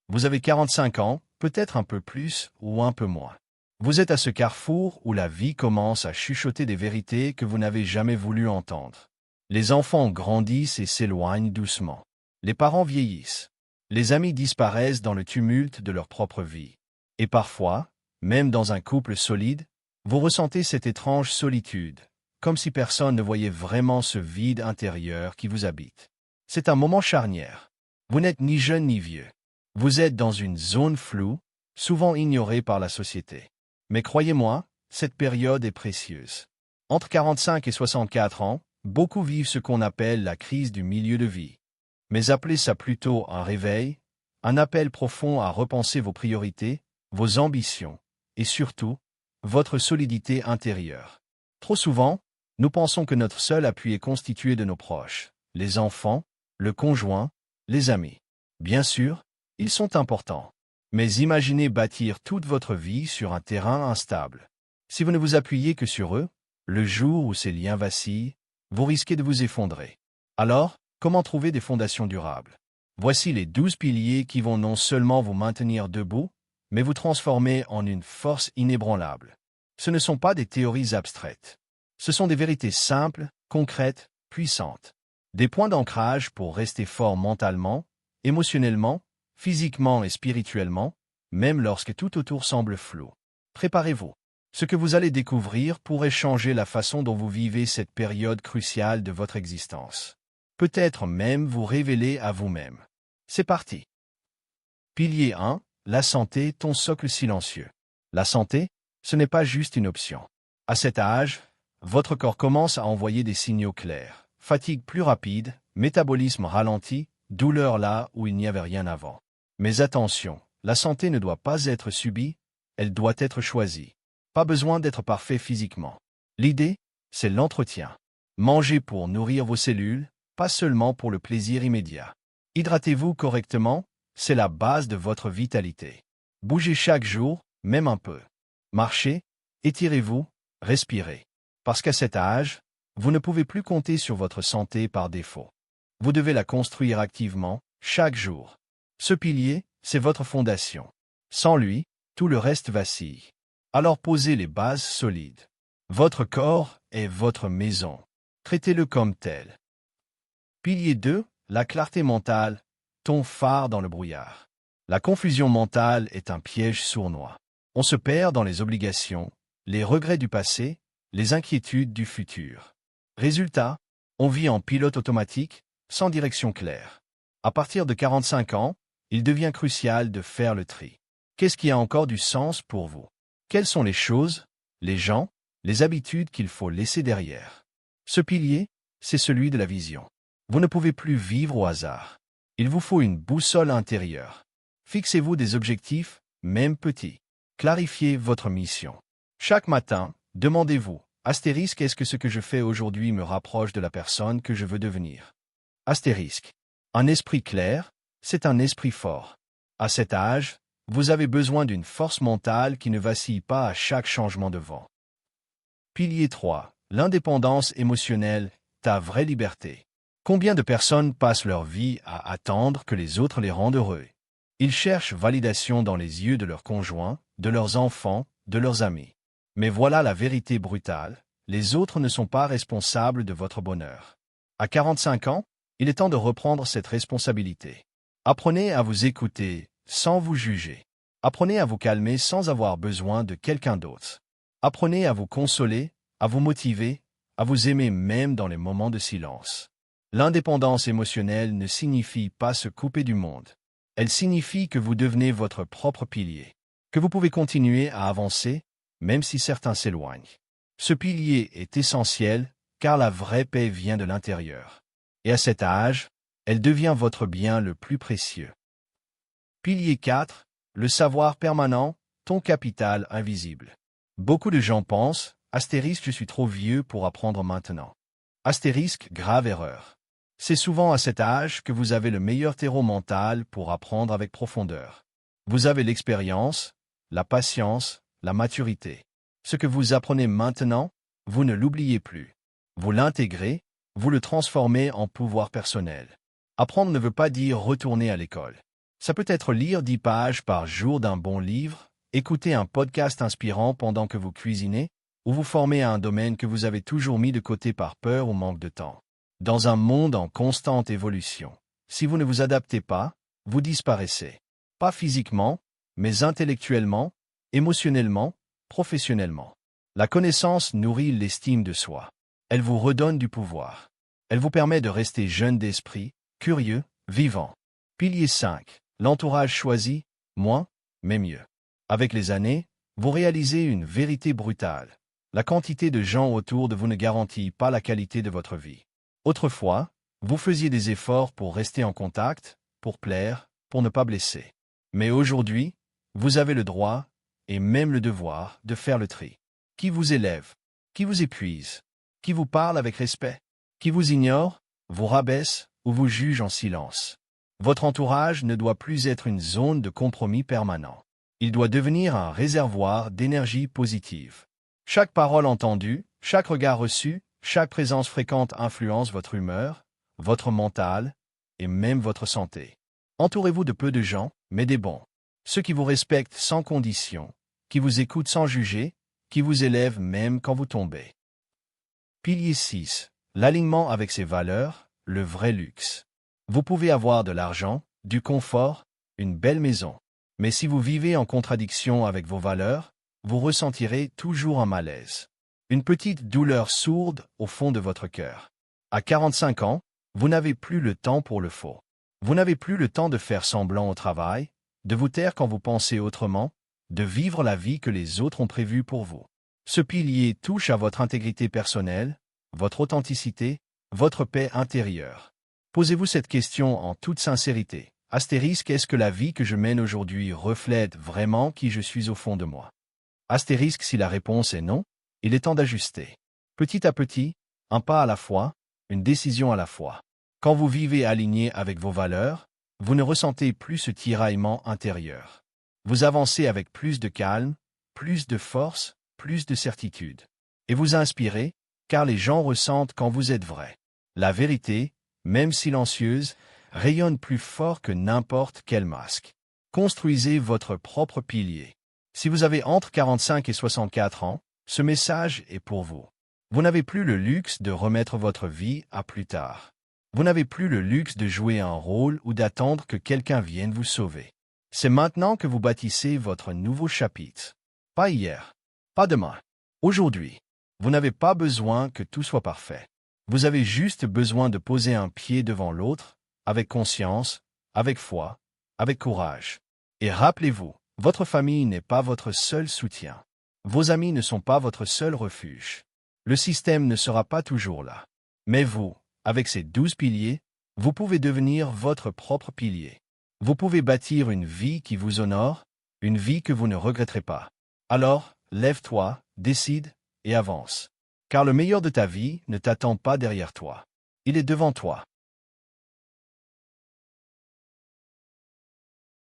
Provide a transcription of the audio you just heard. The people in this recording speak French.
Vous avez 45 ans, peut-être un peu plus ou un peu moins. Vous êtes à ce carrefour où la vie commence à chuchoter des vérités que vous n'avez jamais voulu entendre. Les enfants grandissent et s'éloignent doucement. Les parents vieillissent. Les amis disparaissent dans le tumulte de leur propre vie. Et parfois, même dans un couple solide, vous ressentez cette étrange solitude, comme si personne ne voyait vraiment ce vide intérieur qui vous habite. C'est un moment charnière. Vous n'êtes ni jeune ni vieux. Vous êtes dans une zone floue, souvent ignorée par la société. Mais croyez-moi, cette période est précieuse. Entre 45 et 64 ans, beaucoup vivent ce qu'on appelle la crise du milieu de vie. Mais appelez ça plutôt un réveil, un appel profond à repenser vos priorités, vos ambitions, et surtout, votre solidité intérieure. Trop souvent, nous pensons que notre seul appui est constitué de nos proches, les enfants, le conjoint, les amis. Bien sûr, ils sont importants. Mais imaginez bâtir toute votre vie sur un terrain instable. Si vous ne vous appuyez que sur eux, le jour où ces liens vacillent, vous risquez de vous effondrer. Alors, comment trouver des fondations durables? Voici les 12 piliers qui vont non seulement vous maintenir debout, mais vous transformer en une force inébranlable. Ce ne sont pas des théories abstraites. Ce sont des vérités simples, concrètes, puissantes. Des points d'ancrage pour rester fort mentalement, émotionnellement, physiquement et spirituellement, même lorsque tout autour semble flou. Préparez-vous. Ce que vous allez découvrir pourrait changer la façon dont vous vivez cette période cruciale de votre existence. Peut-être même vous révéler à vous-même. C'est parti. Pilier 1. La santé, ton socle silencieux. La santé, ce n'est pas juste une option. À cet âge, votre corps commence à envoyer des signaux clairs. Fatigue plus rapide, métabolisme ralenti, douleur là où il n'y avait rien avant. Mais attention, la santé ne doit pas être subie, elle doit être choisie. Pas besoin d'être parfait physiquement. L'idée, c'est l'entretien. Mangez pour nourrir vos cellules, pas seulement pour le plaisir immédiat. Hydratez-vous correctement, c'est la base de votre vitalité. Bougez chaque jour, même un peu. Marchez, étirez-vous, respirez. Parce qu'à cet âge, vous ne pouvez plus compter sur votre santé par défaut. Vous devez la construire activement, chaque jour. Ce pilier, c'est votre fondation. Sans lui, tout le reste vacille. Alors posez les bases solides. Votre corps est votre maison. Traitez-le comme tel. Pilier 2, la clarté mentale, ton phare dans le brouillard. La confusion mentale est un piège sournois. On se perd dans les obligations, les regrets du passé, les inquiétudes du futur. Résultat, on vit en pilote automatique, sans direction claire. À partir de 45 ans, il devient crucial de faire le tri. Qu'est-ce qui a encore du sens pour vous? Quelles sont les choses, les gens, les habitudes qu'il faut laisser derrière? Ce pilier, c'est celui de la vision. Vous ne pouvez plus vivre au hasard. Il vous faut une boussole intérieure. Fixez-vous des objectifs, même petits. Clarifiez votre mission. Chaque matin, demandez-vous, astérisque, est-ce que ce que je fais aujourd'hui me rapproche de la personne que je veux devenir? Astérisque. Un esprit clair, c'est un esprit fort. À cet âge, vous avez besoin d'une force mentale qui ne vacille pas à chaque changement de vent. Pilier 3. L'indépendance émotionnelle, ta vraie liberté. Combien de personnes passent leur vie à attendre que les autres les rendent heureux? Ils cherchent validation dans les yeux de leurs conjoints, de leurs enfants, de leurs amis. Mais voilà la vérité brutale, les autres ne sont pas responsables de votre bonheur. À 45 ans, il est temps de reprendre cette responsabilité. Apprenez à vous écouter, sans vous juger. Apprenez à vous calmer sans avoir besoin de quelqu'un d'autre. Apprenez à vous consoler, à vous motiver, à vous aimer même dans les moments de silence. L'indépendance émotionnelle ne signifie pas se couper du monde. Elle signifie que vous devenez votre propre pilier, que vous pouvez continuer à avancer, même si certains s'éloignent. Ce pilier est essentiel, car la vraie paix vient de l'intérieur. Et à cet âge, elle devient votre bien le plus précieux. Pilier 4, le savoir permanent, ton capital invisible. Beaucoup de gens pensent, astérisque, je suis trop vieux pour apprendre maintenant. Astérisque, grave erreur. C'est souvent à cet âge que vous avez le meilleur terreau mental pour apprendre avec profondeur. Vous avez l'expérience, la patience, la maturité. Ce que vous apprenez maintenant, vous ne l'oubliez plus. Vous l'intégrez, vous le transformez en pouvoir personnel. Apprendre ne veut pas dire retourner à l'école. Ça peut être lire 10 pages par jour d'un bon livre, écouter un podcast inspirant pendant que vous cuisinez, ou vous former à un domaine que vous avez toujours mis de côté par peur ou manque de temps. Dans un monde en constante évolution, si vous ne vous adaptez pas, vous disparaissez. Pas physiquement, mais intellectuellement, émotionnellement, professionnellement. La connaissance nourrit l'estime de soi. Elle vous redonne du pouvoir. Elle vous permet de rester jeune d'esprit, curieux, vivant. Pilier 5. L'entourage choisi, moins, mais mieux. Avec les années, vous réalisez une vérité brutale. La quantité de gens autour de vous ne garantit pas la qualité de votre vie. Autrefois, vous faisiez des efforts pour rester en contact, pour plaire, pour ne pas blesser. Mais aujourd'hui, vous avez le droit, et même le devoir, de faire le tri. Qui vous élève? Qui vous épuise? Qui vous parle avec respect? Qui vous ignore, vous rabaisse ou vous juge en silence? Votre entourage ne doit plus être une zone de compromis permanent. Il doit devenir un réservoir d'énergie positive. Chaque parole entendue, chaque regard reçu, chaque présence fréquente influence votre humeur, votre mental et même votre santé. Entourez-vous de peu de gens, mais des bons. Ceux qui vous respectent sans condition, qui vous écoutent sans juger, qui vous élèvent même quand vous tombez. Pilier 6. L'alignement avec ses valeurs, le vrai luxe. Vous pouvez avoir de l'argent, du confort, une belle maison. Mais si vous vivez en contradiction avec vos valeurs, vous ressentirez toujours un malaise. Une petite douleur sourde au fond de votre cœur. À 45 ans, vous n'avez plus le temps pour le faux. Vous n'avez plus le temps de faire semblant au travail, de vous taire quand vous pensez autrement, de vivre la vie que les autres ont prévue pour vous. Ce pilier touche à votre intégrité personnelle, votre authenticité, votre paix intérieure. Posez-vous cette question en toute sincérité. Astérisque, est-ce que la vie que je mène aujourd'hui reflète vraiment qui je suis au fond de moi? Astérisque, si la réponse est non, il est temps d'ajuster. Petit à petit, un pas à la fois, une décision à la fois. Quand vous vivez aligné avec vos valeurs, vous ne ressentez plus ce tiraillement intérieur. Vous avancez avec plus de calme, plus de force, plus de certitude. Et vous inspirez, car les gens ressentent quand vous êtes vrai. La vérité, même silencieuse, rayonne plus fort que n'importe quel masque. Construisez votre propre pilier. Si vous avez entre 45 et 64 ans, ce message est pour vous. Vous n'avez plus le luxe de remettre votre vie à plus tard. Vous n'avez plus le luxe de jouer un rôle ou d'attendre que quelqu'un vienne vous sauver. C'est maintenant que vous bâtissez votre nouveau chapitre. Pas hier, pas demain. Aujourd'hui. Vous n'avez pas besoin que tout soit parfait. Vous avez juste besoin de poser un pied devant l'autre, avec conscience, avec foi, avec courage. Et rappelez-vous, votre famille n'est pas votre seul soutien. Vos amis ne sont pas votre seul refuge. Le système ne sera pas toujours là. Mais vous, avec ces 12 piliers, vous pouvez devenir votre propre pilier. Vous pouvez bâtir une vie qui vous honore, une vie que vous ne regretterez pas. Alors, lève-toi, décide et avance. Car le meilleur de ta vie ne t'attend pas derrière toi. Il est devant toi.